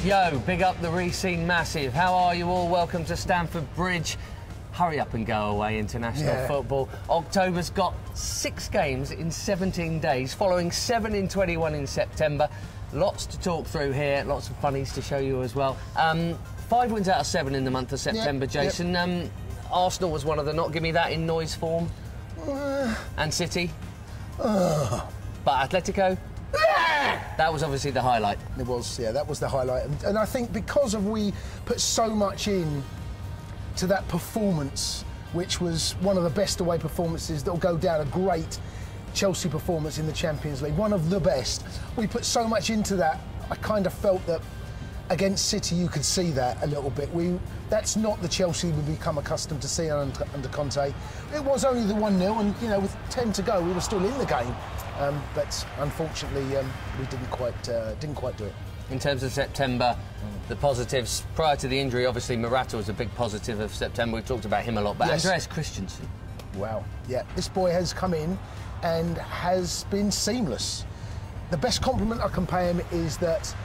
Yo, big up the Recene Massive. How are you all? Welcome to Stamford Bridge. Hurry up and go away, international football. October's got 6 games in 17 days, following 7 in 21 in September. Lots to talk through here, lots of funnies to show you as well. 5 wins out of 7 in the month of September, Jason. Arsenal was one of the not. Give me that in noise form. And City. But Atletico? That was obviously the highlight. It was, yeah, that was the highlight. And I think because we put so much in to that performance, which was one of the best away performances that will go down, a great Chelsea performance in the Champions League, one of the best. We put so much into that. I kind of felt that against City you could see that a little bit. That's not the Chelsea we've become accustomed to seeing under Conte. It was only the 1-0 and, you know, with 10 to go we were still in the game. But unfortunately we didn't quite do it. In terms of September, the positives, prior to the injury, obviously Morata was a big positive of September. We've talked about him a lot, but yes. Andreas Christensen. Wow, yeah, this boy has come in and has been seamless. The best compliment I can pay him is that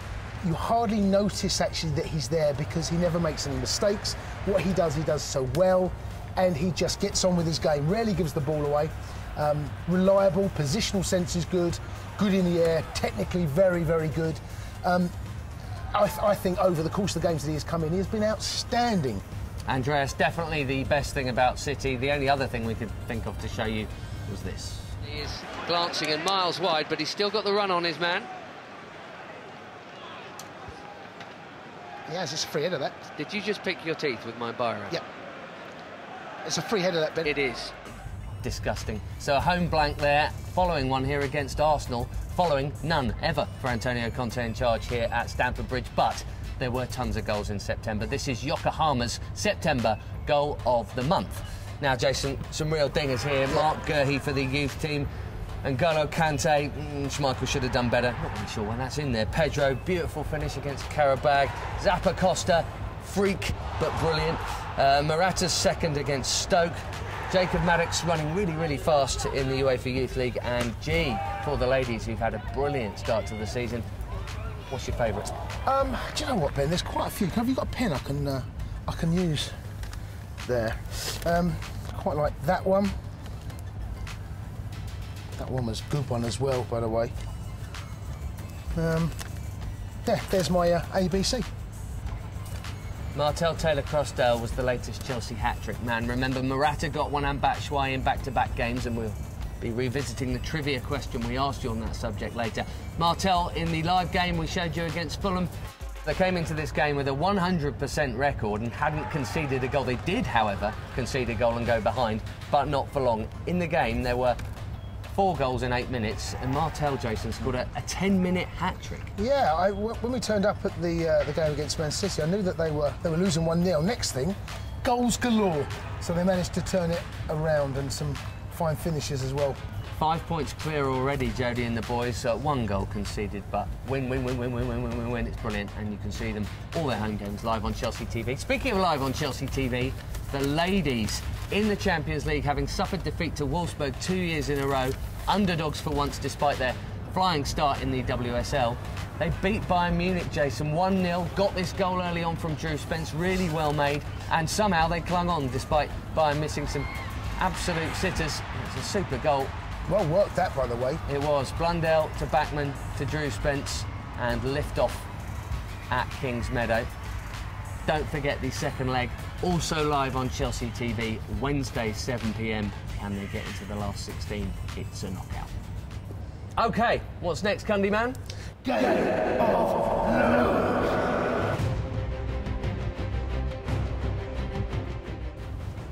you hardly notice actually that he's there because he never makes any mistakes. What he does so well, and he just gets on with his game, rarely gives the ball away. Reliable, positional sense is good in the air, technically very, very good. I think over the course of the games that he has come in, he has been outstanding. Andreas, definitely the best thing about City. The only other thing we could think of to show you was this. He is glancing and miles wide, but he's still got the run on his man. Yeah, it's a free header, that. Did you just pick your teeth with my biro? Yeah. It's a free header, that, Ben. It is. Disgusting. So a home blank there, following one here against Arsenal, following none ever for Antonio Conte in charge here at Stamford Bridge, but there were tons of goals in September. This is Yokohama's September goal of the month. Now, Jason, some real dingers here. Mark Gurhey for the youth team. N'Golo Kanté, Schmeichel should have done better. Not really sure when that's in there. Pedro, beautiful finish against Karabag. Zappacosta, freak, but brilliant. Morata's second against Stoke. Jacob Maddox running really, really fast in the UEFA Youth League. And G for the ladies who've had a brilliant start to the season. What's your favourite? Do you know what, Ben? There's quite a few. Have you got a pen I can use there? Quite like that one. That one was a good one as well, by the way. Yeah, there's my ABC. Martel Taylor-Crossdale was the latest Chelsea hat-trick man. Remember, Morata got one and Batshuayi in back-to-back games, and we'll be revisiting the trivia question we asked you on that subject later. Martel, in the live game we showed you against Fulham, they came into this game with a 100% record and hadn't conceded a goal. They did, however, concede a goal and go behind, but not for long. In the game, there were 4 goals in 8 minutes, and Martel, Jason, scored a 10-minute hat-trick. Yeah, when we turned up at the game against Man City, I knew that they were losing 1-0. Next thing, goals galore. So they managed to turn it around, and some fine finishes as well. 5 points clear already, Jody and the boys. 1 goal conceded, but win. It's brilliant, and you can see them all their home games live on Chelsea TV. Speaking of live on Chelsea TV, the ladies in the Champions League, having suffered defeat to Wolfsburg 2 years in a row, underdogs for once despite their flying start in the WSL. They beat Bayern Munich, Jason, 1-0, got this goal early on from Drew Spence, really well made, and somehow they clung on despite Bayern missing some absolute sitters. It's a super goal. Well worked that, by the way. It was. Blundell to Backman to Drew Spence, and lift off at Kings Meadow. Don't forget the second leg, also live on Chelsea TV, Wednesday, 7 p.m. Can they get into the last 16? It's a knockout. OK, what's next, Cundy Man? Game of Lose.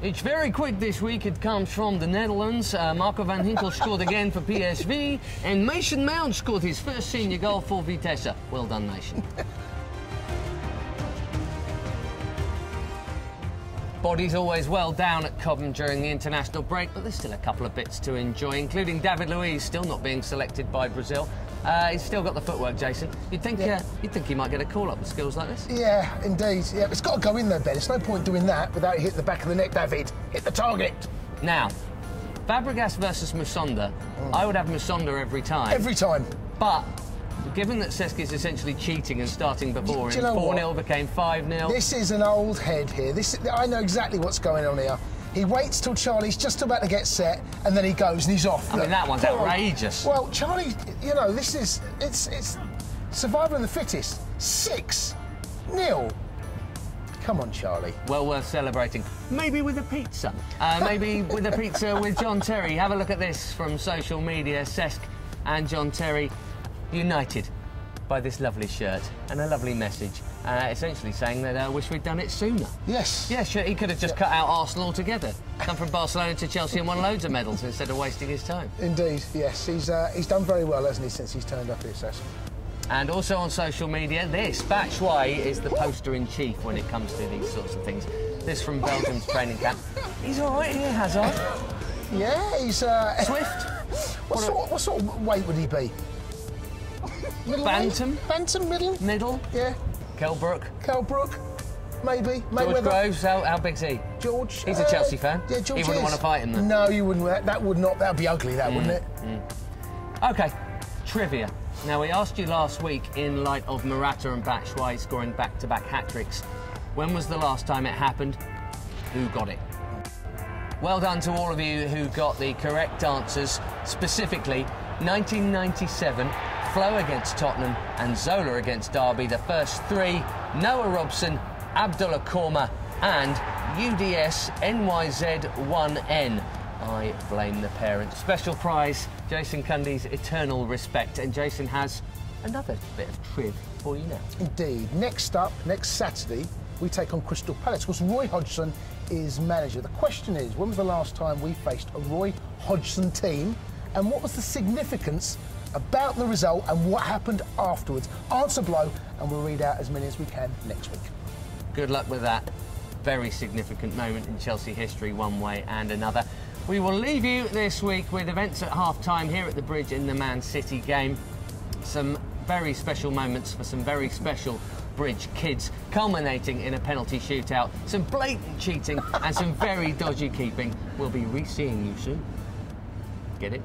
It's very quick this week. It comes from the Netherlands. Marco van Ginkel scored again for PSV, and Mason Mount scored his first senior goal for Vitesse. Well done, Mason. Bodies always well down at Cobham during the international break, but there's still a couple of bits to enjoy, including David Luiz still not being selected by Brazil. He's still got the footwork, Jason. You'd think he might get a call-up with skills like this? Yeah, indeed. Yeah, it's got to go in though, Ben. It's no point doing that without hitting the back of the neck, David. Hit the target. Now, Fabregas versus Musonda. I would have Musonda every time. Every time. But given that Cesc is essentially cheating and starting before, Do you know 4-0 became 5-0. This is an old head here. I know exactly what's going on here. He waits till Charlie's just about to get set, and then he goes and he's off. I mean, that one's outrageous. Well, Charlie, you know, it's survival of the fittest. 6-0. Come on, Charlie. Well worth celebrating. Maybe with a pizza. Maybe with a pizza with John Terry. Have a look at this from social media. Cesc and John Terry united by this lovely shirt and a lovely message, essentially saying that I wish we'd done it sooner. Yes. Yeah, sure, he could have just cut out Arsenal altogether. Come from Barcelona to Chelsea and won loads of medals instead of wasting his time. Indeed, yes. He's done very well, hasn't he, since he's turned up here, Cesc? And also on social media, this, Batshuayi is the poster-in-chief when it comes to these sorts of things. This from Belgium's training camp. He's all right here, Hazard. Yeah, he's... Swift. What sort of weight would he be? Bantam? Bantam, middle? Middle? Yeah. Kell Brook? Maybe. George Groves, how big's he? George? He's a Chelsea fan. Yeah, George He wouldn't want to fight him, though. No, you wouldn't. That would be ugly, that, wouldn't it? OK, trivia. Now, we asked you last week, in light of Morata and Batshuayi scoring back-to-back hat-tricks, when was the last time it happened? Who got it? Well done to all of you who got the correct answers. Specifically, 1997, Flo against Tottenham and Zola against Derby. The first three, Noah Robson, Abdullah Korma and UDS NYZ1N. I blame the parents. Special prize, Jason Cundy's eternal respect. And Jason has another bit of trib for you now. Indeed. Next up, next Saturday, we take on Crystal Palace. Of course, Roy Hodgson is manager. The question is, when was the last time we faced a Roy Hodgson team? And what was the significance about the result and what happened afterwards? Answer below, and we'll read out as many as we can next week. Good luck with that. Very significant moment in Chelsea history, one way and another. We will leave you this week with events at half-time here at the Bridge in the Man City game. Some very special moments for some very special Bridge kids, culminating in a penalty shootout, some blatant cheating and some very dodgy keeping. We'll be re-seeing you soon. Get it?